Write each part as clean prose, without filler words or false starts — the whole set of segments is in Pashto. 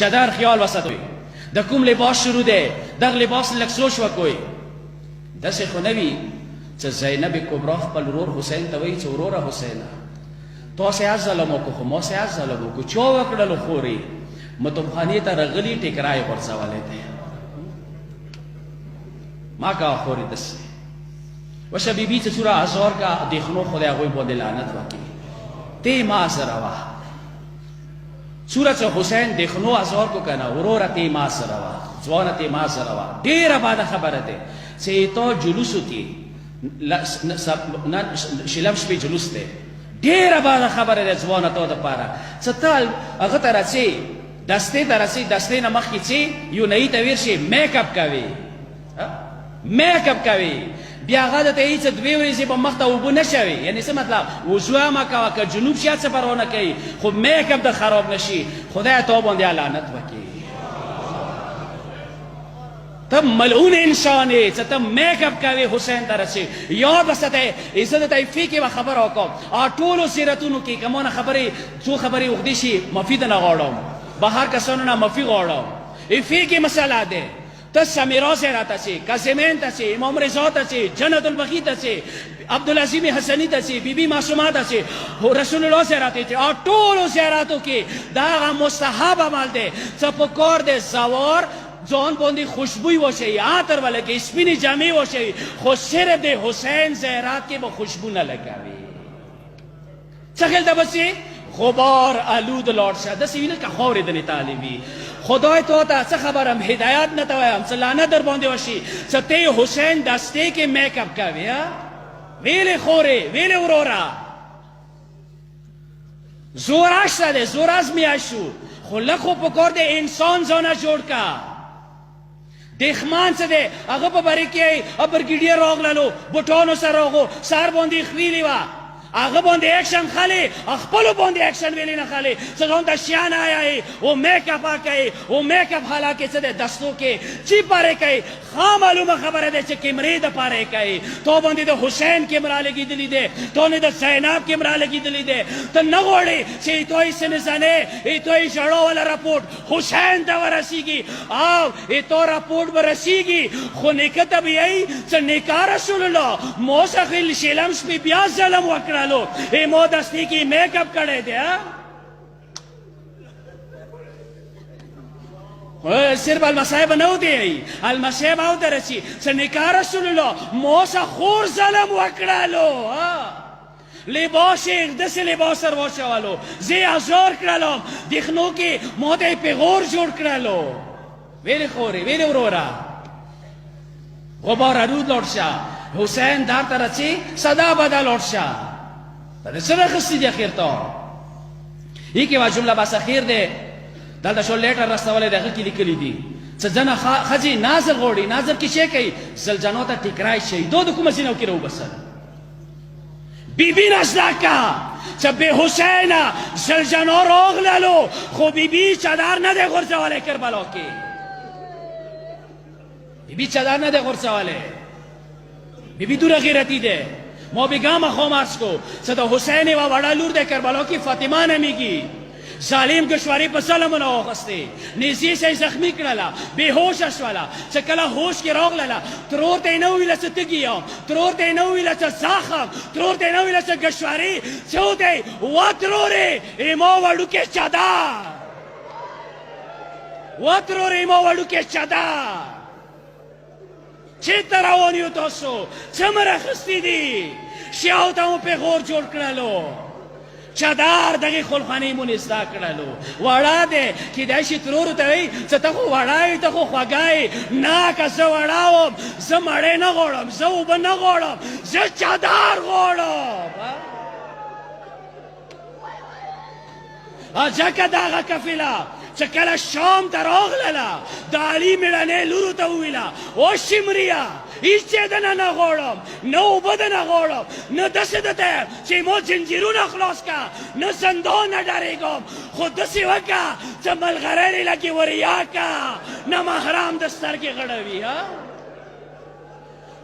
چادر خیال وساتوي د کوم لباس شروع دی دغه لباس لږ سوچ وکوئ داسې خو نه وي چې زینب کبرا خپل ورور حسین ته وایي چې وروره حسینه تاسې هر ظلم وکړو خو ماسې هر ظلم وکړو چا وکړلو خورې مطبخانې ته رغلي ټیکرا یې غورځولی دی ما کوه خورې داسې وشه بیبي چې څومره ازار کا دیخنو خدای هغوی باندې لعنت وکړي تی ما سره وه څومره چې حسین دیخنو ازار کو که نه وروره تی ما سره وه ځوانه تی ما سره وه ډېره باده خبره دی چې تا جلوس وکړي شلم شپې جلوس دی ډېره باده خبره دی ځوانه تا دپاره چې ته هغه ته رسې دستې ته رسې دستې نه مخکې چې یونهي ته ورشې میک اپ کوي میک اپ کوي بیا هغه درته وایي چې دوې ورځې به مخ ته اوبه نه شوي یعنې څه مطلب وضو مه کوه که جنوب شي څه پروا نه کوي خو میک اپ د خراب نه شي خدای تا باندې لعنت وکړي ته ملعون انسان یې چې ته میک اپ کوې حسین ته رسې یاد وساتئ زه درته یې فقې یوه خبره وکړم ټولو سیرتونو کې که ما نه خبرې څو خبرې اوږدې شي معافي ته نه غواړم بهر کسانو نه معافي غواړم فقې مسله دی ته سمیرا زیرا ته چې کاظمین ته چې امام رضا ته چې جنت البقیع ته چې عبدالعظیم حسني ته چې بیبي معصومه ته چې رسول الله زیارت ته چې ټولو زیارتو کې دا هغه مستحب عمل دی چې په کار دی زوار ځان باندې خوشبوی وشي عطر ولګي سپینې جامې وشي خو صرف د حسین زیارت کې به خوشبو نه لګوي څه خیال ده بچې غبار آلود لاړ شه داسې وي نه که خاورې دنې طالبي خدای تو ته څه خبرم هدایت نه ته وایم څه لعنت در باندې وشي چې ته حسین دستې کې میک اپ کوې ویلې خورې ویلې وروره زور شته دی زور ازمیه شو خو لږ خو په کار دی انسان ځانه جوړ که دښمن څه دی هغه په بری کې برګیډیر راغللو بوټانو سره راغو سر باندې خویلې وه هغه باندې اکشن خالی خپلو باندې اکشن ویلی نه خالی څه ځان ته شیان آیایي او میک اپ کوي او میک اپ حالانکې څه دی دستو کې چی پارې کوي ښه معلومه خبره دی چې کیمرې د پارې کوي تو باندې د حسین کیمرا لګېدلې دی تو نه د زینب کیمرا لګېدلې دی ته نه غواړې چې توی سنزنې توی ژړا والا رپورټ حسین ته ورسیږي او تو رپورټ به رسیږي خو نیکه ته به یایي چې نیکه رسول الله موسه شلم شپې بیا ظلم وکړه مو دستی کی میک اپ کړی دی صرف المصائب نه دی المصائب او درسي چې نکاح رسول الله موسه خور ظلم وکړلو لباس داسې لباس سر واچولو زه ازار کړلم دیخنو کې ما ته یې پیغور جوړ کړلو ویلې خورې ویلې وروره غبار آلود لاړ شه حسین در ته رسې صدا بده لاړ شه دا څه راخیستي دي اخر ته یې کې یوه جمله بس اخیر دی دلته شو لیټر رسولی دی هغه کې لیکلي دي چې ځنه ښځې نازل غواړي نازل کې شی کوي زلجنو ته ټیکرای شهیدو د کومه ځینو کې راوبسل بیبي نشته که چې بې حسینه زلجنو راغللو خو بیبي چادر نه دی غورځولی کربلا کې بیبي چادر نه دی غورځولی بیبي دوره غیرتي دی ما بگم خواهم عرض کو صدا حسین و وڑا لور ده کربلا کی فاطمه نمیگی ظالم گشواری په ظلم نه واخستی نیزی سے زخمی کړلا بیهوش شولا چې کله هوش کې راغله ترور ته نه ویل چې تګیا ترور ته نه ویل چې زخم ترور ته نه ویل چې گشواری چوته و ترورې ایمو وړو کې چادا و ترورې ایمو وړو کې چادا چېرته روان یو تاسو څه مه راخیستي دي شیاو ته مو پیغور جوړ کړلو چادر دغې خلخانې مو نستا کړلو وړه دی کیدای شي ترورو ته وایي چې ته خو وړه یې ته خو خوږه یې نه که زه وړه وم زه مړې نه غواړم زه اوبه نه غواړم زه چادر غواړم ځکه دغه کفیله چې کله شام ته راغلله د علي مېړنۍ لورو ته وویله او شمریا هیڅ یې دنه نه غواړم نه اوبه دنه غواړم نه داسې درته یم چې ما زنجیرونه خلاص که نه زندان نه ډارېږم خو داسې وکړه چې ملغرۍ دې لکې وریا که نه محرم د سترګې غړوي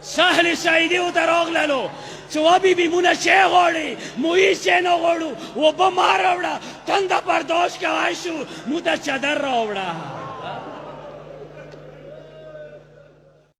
سهل سعیدي ورته راغللو چې وا بیبي مونږ شی غواړي مویې شی نه غواړو اوبه ما راوړه تنده برداشت کوای شو مونږ ته چادر راوړه